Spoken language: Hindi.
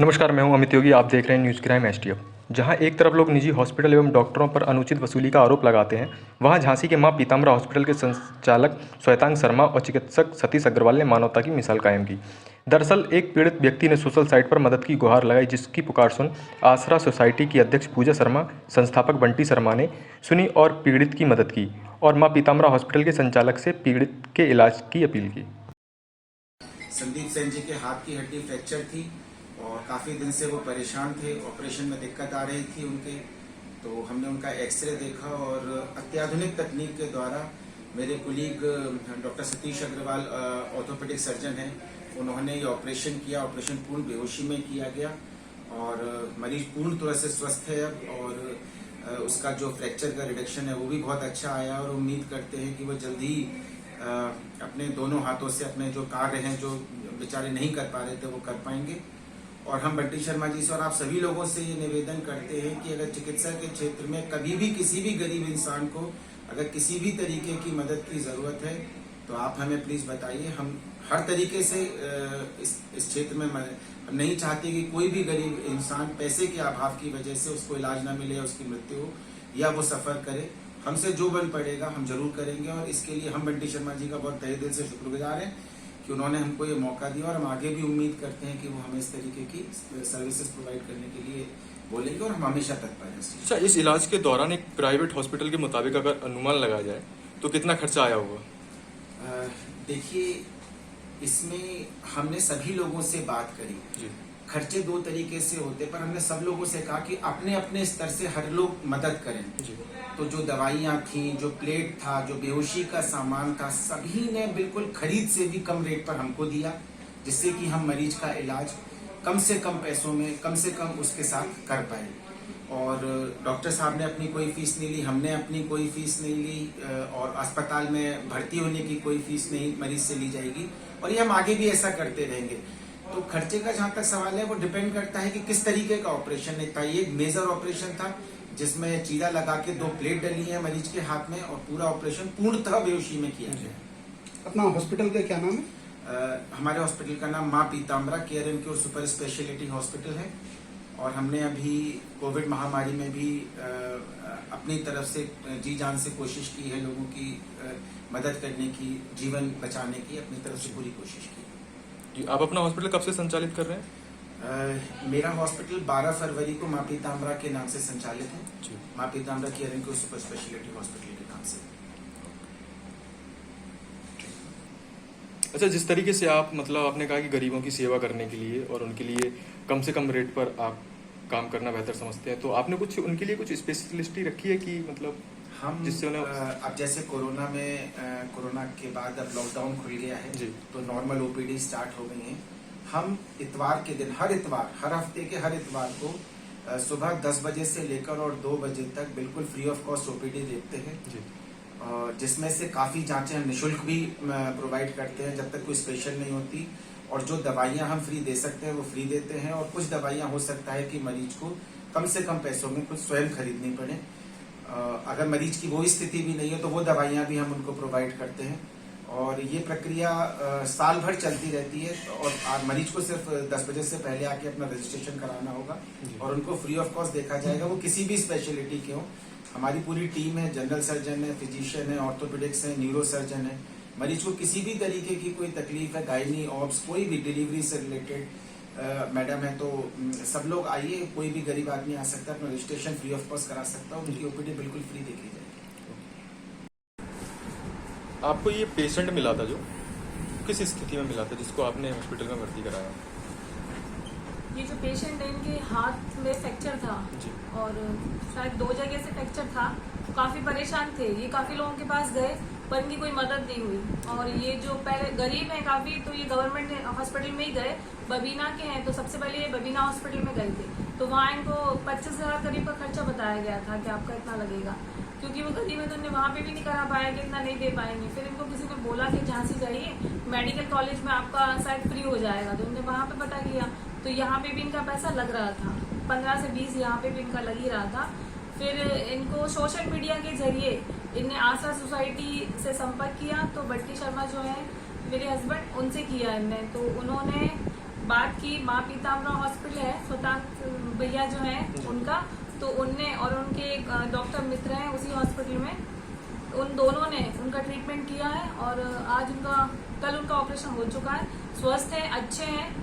नमस्कार, मैं हूं अमित योगी। आप देख रहे हैं न्यूज़ क्राइम एसटीएफ। जहां एक तरफ लोग निजी हॉस्पिटल एवं डॉक्टरों पर अनुचित वसूली का आरोप लगाते हैं, वहां झांसी के मां पीताम्बरा हॉस्पिटल के संचालक श्वेतांग शर्मा और चिकित्सक सतीश अग्रवाल ने मानवता की मिसाल कायम की। दरअसल एक पीड़ित व्यक्ति ने सोशल साइट पर मदद की गुहार लगाई, जिसकी पुकार सुन आसरा सोसाइटी की अध्यक्ष पूजा शर्मा, संस्थापक बंटी शर्मा ने सुनी और पीड़ित की मदद की और मां पीताम्बरा हॉस्पिटल के संचालक से पीड़ित के इलाज की अपील की। संदीप सेन जी के हाथ की हड्डी फ्रैक्चर थी और काफ़ी दिन से वो परेशान थे। ऑपरेशन में दिक्कत आ रही थी उनके, तो हमने उनका एक्सरे देखा और अत्याधुनिक तकनीक के द्वारा मेरे colleague doctor Satish Agarwal orthopaedic surgeon हैं, उन्होंने ये ऑपरेशन किया। ऑपरेशन पूर्ण बेहोशी में किया गया और मरीज पूर्ण तरह से स्वस्थ है अब, और उसका जो फ्रैक्चर का रिडक्शन है वो भी बहुत अच्छा आया और उम्मीद करते हैं कि वो जल्दी अपने दोनों हाथों से अपने जो कार्य हैं जो बेचारे नहीं कर पा रहे थे वो कर पाएंगे। और हम बंटी शर्मा जी से और आप सभी लोगों से ये निवेदन करते हैं कि अगर चिकित्सा के क्षेत्र में कभी भी किसी भी गरीब इंसान को अगर किसी भी तरीके की मदद की ज़रूरत है तो आप हमें प्लीज़ बताइए। हम हर तरीके से इस क्षेत्र में हम नहीं चाहते कि कोई भी गरीब इंसान पैसे के अभाव की वजह से उसको इलाज ना मिले या उसकी मृत्यु हो या वो सफ़र करे। हमसे जो बन पड़ेगा हम जरूर करेंगे और इसके लिए हम बंटी शर्मा जी का बहुत तहे दिल से शुक्रगुजार हैं कि उन्होंने हमको ये मौका दिया और हम आगे भी उम्मीद करते हैं कि वो हमें इस तरीके की सर्विसेज प्रोवाइड करने के लिए बोलेंगे और हम हमेशा तत्पर हैं। अच्छा, इस इलाज के दौरान एक प्राइवेट हॉस्पिटल के मुताबिक अगर अनुमान लगाया जाए तो कितना खर्चा आया होगा? देखिए, इसमें हमने सभी लोगों से बात करी जी। खर्चे दो तरीके से होते, पर हमने सब लोगों से कहा कि अपने अपने स्तर से हर लोग मदद करें जी। तो जो दवाइयाँ थी, जो प्लेट था, जो बेहोशी का सामान था, सभी ने बिल्कुल खरीद से भी कम रेट पर हमको दिया, जिससे कि हम मरीज का इलाज कम से कम पैसों में कम से कम उसके साथ कर पाए। और डॉक्टर साहब ने अपनी कोई फीस नहीं ली, हमने अपनी कोई फीस नहीं ली और अस्पताल में भर्ती होने की कोई फीस नहीं मरीज से ली जाएगी और ये हम आगे भी ऐसा करते रहेंगे। तो खर्चे का जहाँ तक सवाल है वो डिपेंड करता है कि किस तरीके का ऑपरेशन है। था ये मेजर ऑपरेशन था जिसमें चीरा लगा के 2 प्लेट डली है मरीज के हाथ में और पूरा ऑपरेशन पूर्णतः बेहोशी में किया गया। अपना हॉस्पिटल का क्या नाम है? हमारे हॉस्पिटल का नाम मां Pitambara care and cure super speciality hospital है और हमने अभी कोविड महामारी में भी अपनी तरफ से जी जान से कोशिश की है, लोगों की मदद करने की, जीवन बचाने की अपनी तरफ से पूरी कोशिश की। जी, आप अपना हॉस्पिटल कब से संचालित कर रहे हैं? मेरा हॉस्पिटल 12 फरवरी को मां पीताम्बरा के नाम से संचालित है जी। मां Pitambara care and cure super speciality hospital के नाम से। अच्छा, जिस तरीके से आप मतलब आपने कहा कि गरीबों की सेवा करने के लिए और उनके लिए कम से कम रेट पर आप काम करना बेहतर समझते हैं, तो आपने कुछ उनके लिए कुछ स्पेशलिस्टी रखी है कि मतलब हम जिससे उन्हें अब जैसे कोरोना के बाद अब लॉकडाउन खुल गया है जी। तो नॉर्मल ओपीडी स्टार्ट हो गई है। हम इतवार के दिन हर हफ्ते के हर इतवार को सुबह 10 बजे से लेकर और 2 बजे तक बिल्कुल फ्री ऑफ कॉस्ट ओपीडी देखते हैं जी। जिसमें से काफ़ी जांचें हम निःशुल्क भी प्रोवाइड करते हैं जब तक कोई स्पेशल नहीं होती, और जो दवाइयां हम फ्री दे सकते हैं वो फ्री देते हैं और कुछ दवाइयां हो सकता है कि मरीज को कम से कम पैसों में कुछ स्वयं खरीदनी पड़े। अगर मरीज की वो स्थिति भी नहीं है तो वो दवाइयां भी हम उनको प्रोवाइड करते हैं और ये प्रक्रिया साल भर चलती रहती है और मरीज को सिर्फ 10 बजे से पहले आके अपना रजिस्ट्रेशन कराना होगा और उनको फ्री ऑफ कॉस्ट देखा जाएगा, वो किसी भी स्पेशलिटी के हो। हमारी पूरी टीम है, जनरल सर्जन है, फिजिशियन है, ऑर्थोपेडिक्स है, न्यूरो सर्जन है। मरीज को किसी भी तरीके की कोई तकलीफ है, गायनी ऑब्स, कोई भी डिलीवरी से रिलेटेड मैडम है, तो सब लोग आइए, कोई भी गरीब आदमी आ सकता है, अपना रजिस्ट्रेशन फ्री ऑफ कॉस्ट करा सकता है, उनकी ओपीडी बिल्कुल फ्री देखी जाएगी। आपको ये पेशेंट मिला था जो किस स्थिति में मिला था जिसको आपने हॉस्पिटल में भर्ती कराया? ये जो पेशेंट है इनके हाथ में फ्रैक्चर था और शायद 2 जगह से फ्रैक्चर था, तो काफ़ी परेशान थे। ये काफ़ी लोगों के पास गए पर इनकी कोई मदद नहीं हुई और ये जो पहले गरीब हैं काफ़ी, तो ये गवर्नमेंट हॉस्पिटल में ही गए, बबीना के हैं, तो सबसे पहले ये बबीना हॉस्पिटल में गए थे, तो वहाँ इनको 25,000 करीब का खर्चा बताया गया था कि आपका इतना लगेगा, क्योंकि वो गरीब है तो उन्हें वहाँ पे भी नहीं करा पाया कि इतना नहीं दे पाएंगे। फिर इनको किसी ने बोला कि झांसी जाइए, मेडिकल कॉलेज में आपका शायद फ्री हो जाएगा, तो उन्होंने वहाँ पे पता किया तो यहाँ पे भी इनका पैसा लग रहा था, 15 से 20 यहाँ पे भी इनका लग ही रहा था। फिर इनको सोशल मीडिया के जरिए इनने आसरा सोसाइटी से संपर्क किया, तो बंटी शर्मा जो है मेरे हस्बैंड, उनसे किया इनने, तो उन्होंने बात की, माँ पीताम्बरा हॉस्पिटल है, स्वतंत्र भैया जो हैं उनका, तो उनने और उनके एक डॉक्टर मित्र हैं उसी हॉस्पिटल में, उन दोनों ने उनका ट्रीटमेंट किया है और आज कल उनका ऑपरेशन हो चुका है। स्वस्थ है, अच्छे हैं